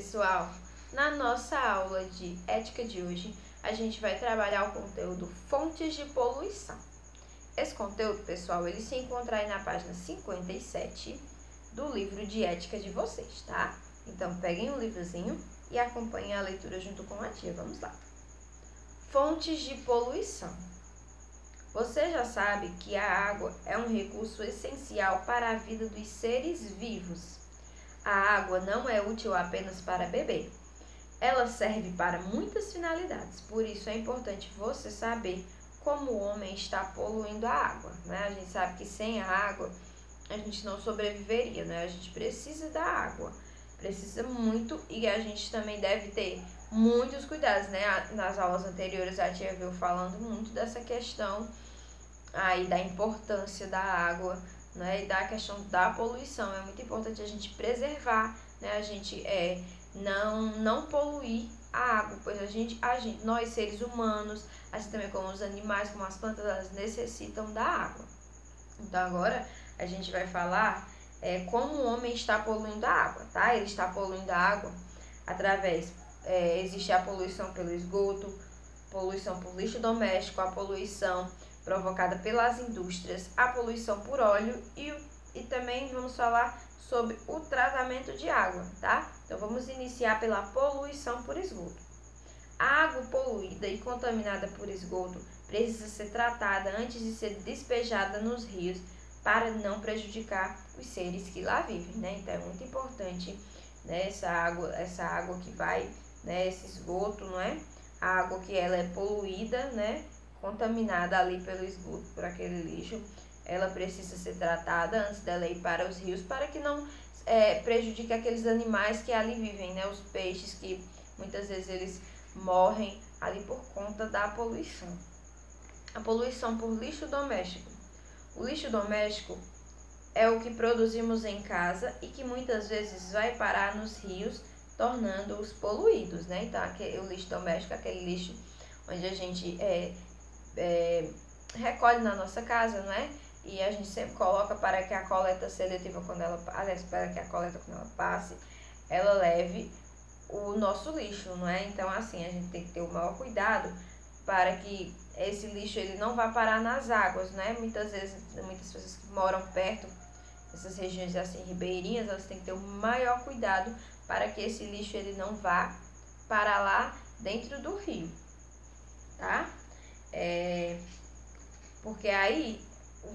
pessoal, na nossa aula de ética de hoje, a gente vai trabalhar o conteúdo fontes de poluição. Esse conteúdo, pessoal, ele se encontra aí na página 57 do livro de ética de vocês, tá? Então, peguem o livrozinho e acompanhem a leitura junto com a tia. Vamos lá. Fontes de poluição. Você já sabe que a água é um recurso essencial para a vida dos seres vivos. A água não é útil apenas para beber. Ela serve para muitas finalidades, por isso é importante você saber como o homem está poluindo a água, né? A gente sabe que sem a água a gente não sobreviveria, né? A gente precisa da água, precisa muito, e a gente também deve ter muitos cuidados, né? Nas aulas anteriores a tia veio falando muito dessa questão aí da importância da água, né, e da questão da poluição. É muito importante a gente preservar, né, a gente não poluir a água, pois nós seres humanos, assim também como os animais, como as plantas, elas necessitam da água. Então agora a gente vai falar como o homem está poluindo a água, tá? Ele está poluindo a água através, existe a poluição pelo esgoto, poluição por lixo doméstico, a poluição provocada pelas indústrias, a poluição por óleo e também vamos falar sobre o tratamento de água, tá? Então vamos iniciar pela poluição por esgoto. A água poluída e contaminada por esgoto precisa ser tratada antes de ser despejada nos rios para não prejudicar os seres que lá vivem, né? Então é muito importante, né, essa água que vai, né, esse esgoto, não é? A água que ela é poluída, né, contaminada ali pelo esgoto, por aquele lixo, ela precisa ser tratada antes dela ir para os rios, para que não prejudique aqueles animais que ali vivem, né, os peixes que muitas vezes eles morrem ali por conta da poluição. A poluição por lixo doméstico. O lixo doméstico é o que produzimos em casa e que muitas vezes vai parar nos rios, tornando-os poluídos, né? Então, o lixo doméstico é aquele lixo onde a gente recolhe na nossa casa, não é? E a gente sempre coloca para que a coleta seletiva, para que a coleta, quando ela passe, ela leve o nosso lixo, não é? Então, assim, a gente tem que ter o maior cuidado para que esse lixo ele não vá parar nas águas, né? Muitas vezes, muitas pessoas que moram perto dessas regiões assim ribeirinhas, elas têm que ter o maior cuidado para que esse lixo ele não vá parar lá dentro do rio, tá? Porque aí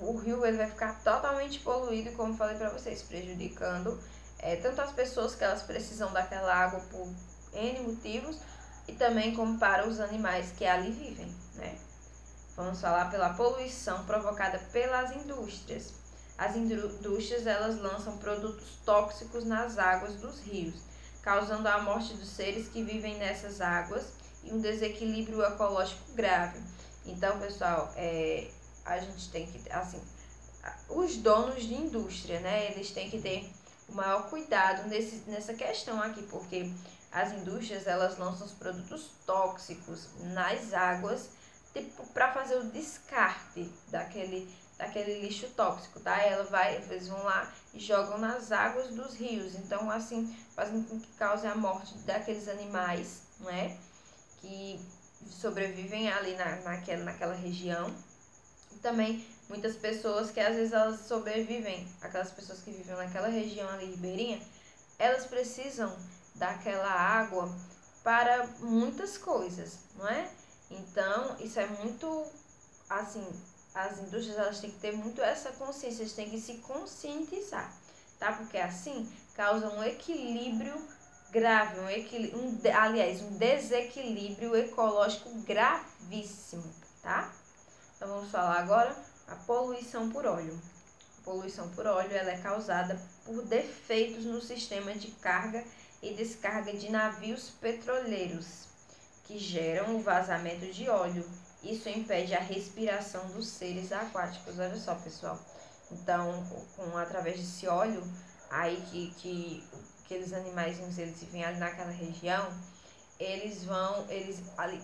o rio ele vai ficar totalmente poluído, como falei para vocês, prejudicando tanto as pessoas que elas precisam daquela água por N motivos, e também como para os animais que ali vivem, né? Vamos falar pela poluição provocada pelas indústrias. As indústrias elas lançam produtos tóxicos nas águas dos rios, causando a morte dos seres que vivem nessas águas e um desequilíbrio ecológico grave. Então, pessoal, a gente tem que, assim, os donos de indústria, né, eles têm que ter o maior cuidado nessa questão aqui, porque as indústrias, elas lançam os produtos tóxicos nas águas, tipo, para fazer o descarte daquele lixo tóxico, tá? Eles vão lá e jogam nas águas dos rios, então, assim, fazendo com que cause a morte daqueles animais, não é? Que sobrevivem ali naquela região. E também muitas pessoas que às vezes elas sobrevivem, aquelas pessoas que vivem naquela região ali ribeirinha, elas precisam daquela água para muitas coisas, não é? Então, isso é muito, assim, as indústrias elas têm que ter muito essa consciência, eles têm que se conscientizar, tá? Porque assim causa um equilíbrio grave, um desequilíbrio ecológico gravíssimo, tá? Então vamos falar agora a poluição por óleo. A poluição por óleo ela é causada por defeitos no sistema de carga e descarga de navios petroleiros, que geram o vazamento de óleo. Isso impede a respiração dos seres aquáticos. Olha só, pessoal. Então, através desse óleo, aí que aqueles animaizinhos eles vivem ali naquela região,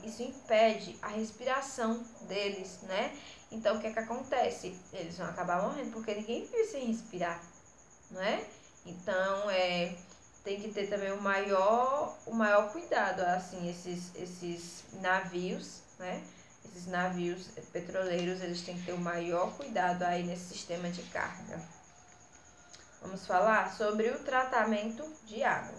isso impede a respiração deles, né? Então, o que é que acontece? Eles vão acabar morrendo, porque ninguém vive sem respirar, não é? Então, tem que ter também o maior cuidado, assim, esses navios, né? Esses navios petroleiros, eles têm que ter o maior cuidado aí nesse sistema de carga. Vamos falar sobre o tratamento de água.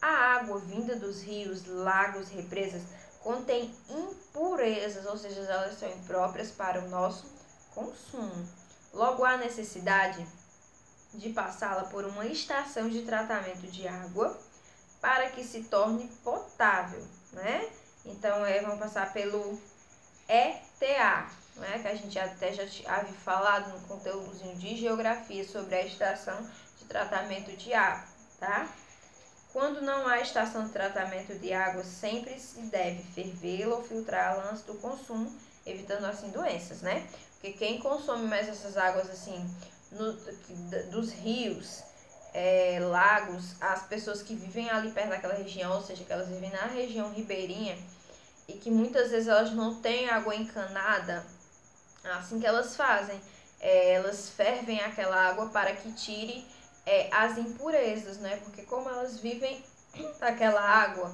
A água vinda dos rios, lagos, represas contém impurezas, ou seja, elas são impróprias para o nosso consumo. Logo, há necessidade de passá-la por uma estação de tratamento de água para que se torne potável, né? Então, vamos passar pelo ETA, né? Que a gente até já havia falado no conteúdozinho de geografia sobre a estação de tratamento de água, tá? Quando não há estação de tratamento de água, sempre se deve fervê-la ou filtrá-la antes do consumo, evitando assim doenças, né? Porque quem consome mais essas águas assim dos rios, lagos, as pessoas que vivem ali perto daquela região, ou seja, que elas vivem na região ribeirinha e que muitas vezes elas não têm água encanada, assim que elas fazem, elas fervem aquela água para que tire as impurezas, né? Porque como elas vivem daquela água,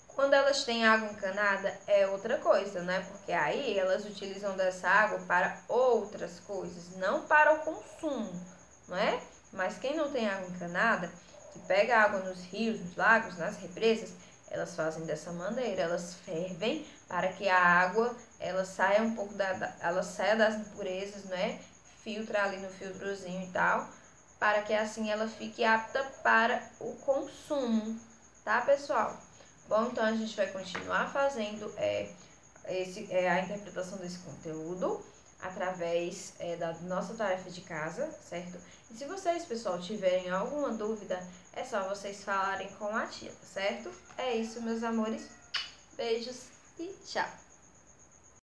quando elas têm água encanada é outra coisa, né? Porque aí elas utilizam dessa água para outras coisas, não para o consumo, não é? Mas quem não tem água encanada, que pega água nos rios, nos lagos, nas represas, elas fazem dessa maneira, elas fervem para que a água ela saia um pouco ela saia das impurezas, né? Filtra ali no filtrozinho e tal, para que assim ela fique apta para o consumo, tá, pessoal? Bom, então a gente vai continuar fazendo a interpretação desse conteúdo através da nossa tarefa de casa, certo? E se vocês, pessoal, tiverem alguma dúvida, é só vocês falarem com a tia, tá certo? É isso, meus amores. Beijos e tchau!